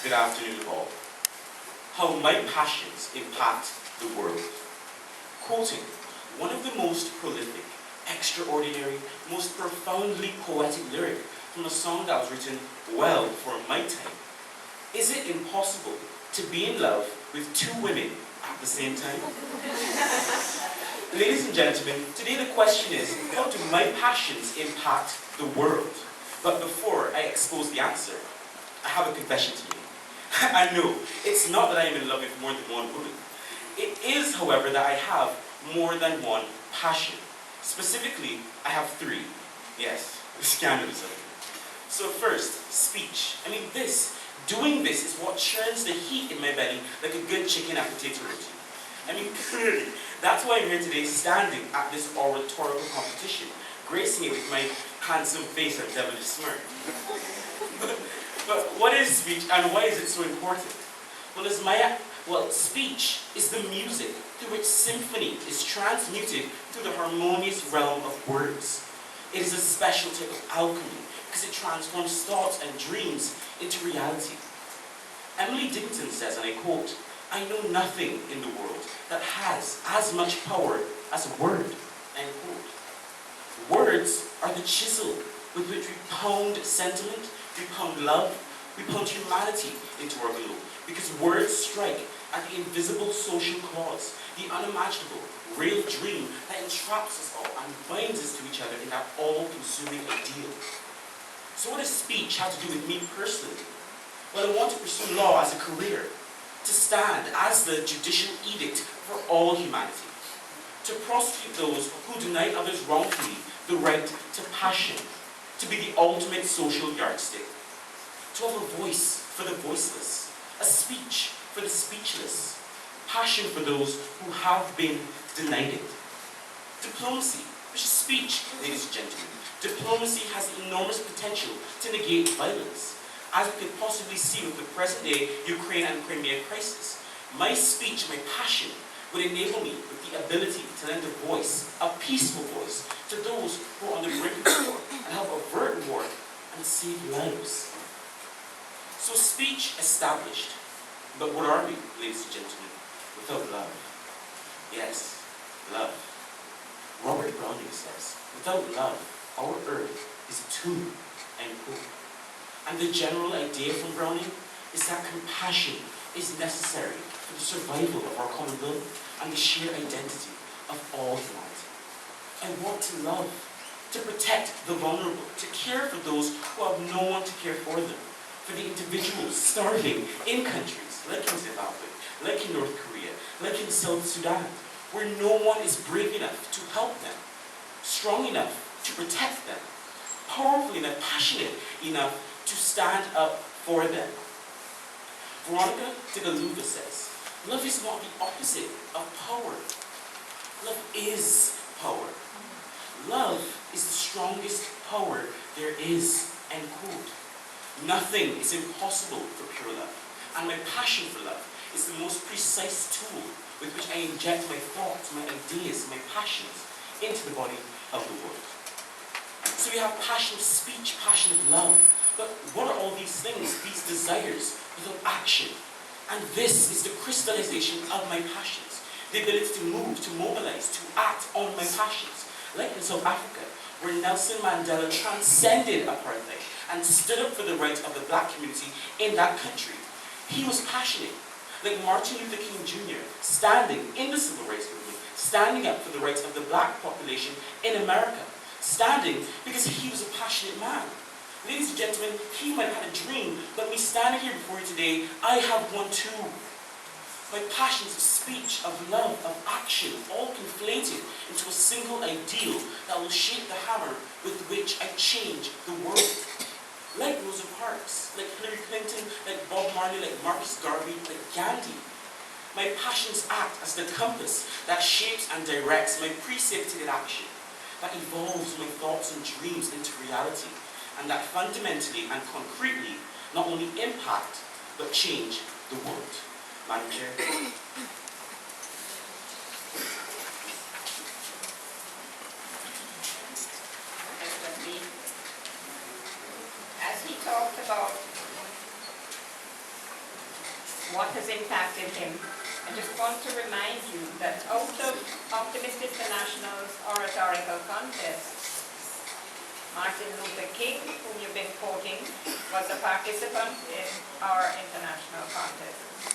Good afternoon, all. How my passions impact the world. Quoting one of the most prolific, extraordinary, most profoundly poetic lyric from a song that was written well for my time. Is it impossible to be in love with two women at the same time? Ladies and gentlemen, today the question is, how do my passions impact the world? But before I expose the answer, I have a confession to make. I know, it's not that I am in love with more than one woman. It is, however, that I have more than one passion. Specifically, I have three. Yes, scandalous of it. So first, speech. Doing this is what churns the heat in my belly like a good chicken at potato roti. Clearly, that's why I'm here today standing at this oratorical competition, gracing it with my handsome face and devilish smirk. But what is speech and why is it so important? Speech is the music through which symphony is transmuted through the harmonious realm of words. It is a special type of alchemy because it transforms thoughts and dreams into reality. Emily Dickinson says, and I quote, "I know nothing in the world that has as much power as a word," end quote. Words are the chisel with which we pound sentiment, we pound love, we pound humanity into our globe. Because words strike at the invisible social clause, the unimaginable, real dream that entraps us all and binds us to each other in that all-consuming ideal. So what does speech have to do with me personally? Well, I want to pursue law as a career, to stand as the judicial edict for all humanity, to prosecute those who deny others wrongfully the right to passion, to be the ultimate social yardstick, to have a voice for the voiceless, a speech for the speechless, passion for those who have been denied it. Diplomacy, which is speech, ladies and gentlemen. Diplomacy has enormous potential to negate violence, as we could possibly see with the present-day Ukraine and Crimea crisis. My speech, my passion, would enable me with the ability to lend a voice, a peaceful voice, to those who are on the brink of war and help avert war and save lives. So speech established. But what are we, ladies and gentlemen, without love? Yes, love. Robert Browning says, "Without love, our earth is a tomb," end quote. And the general idea from Browning is that compassion is necessary for the survival of our common good and the shared identity of all humanity. I want to love, to protect the vulnerable, to care for those who have no one to care for them, for the individuals starving in countries like in Zimbabwe, like in North Korea, like in South Sudan, where no one is brave enough to help them, strong enough to protect them, powerful enough, passionate enough to stand up for them. Veronica Tigaluga says, "Love is not the opposite of power. Love is power. Love is the strongest power there is," end quote. Nothing is impossible for pure love. And my passion for love is the most precise tool with which I inject my thoughts, my ideas, my passions into the body of the world. So we have passion of speech, passion of love. But what are all these things, these desires, without action? And this is the crystallization of my passions. The ability to move, to mobilize, to act on my passions. Like in South Africa, where Nelson Mandela transcended apartheid and stood up for the rights of the black community in that country. He was passionate, like Martin Luther King Jr., standing in the civil rights movement, standing up for the rights of the black population in America, standing because he was a passionate man. Ladies and gentlemen, he might have had a dream, but me standing here before you today, I have one too. My passions of speech, of love, of action, all conflated into a single ideal that will shape the hammer with which I change the world. Like Rosa Parks, like Hillary Clinton, like Bob Marley, like Marcus Garvey, like Gandhi. My passions act as the compass that shapes and directs my precipitated action, that evolves my thoughts and dreams into reality, and that fundamentally and concretely not only impact, but change the world. Madam Chair. As he talked about what has impacted him. I just want to remind you that out of Optimist International's Oratorical contest, Martin Luther King, whom you've been quoting, was a participant in our international contest.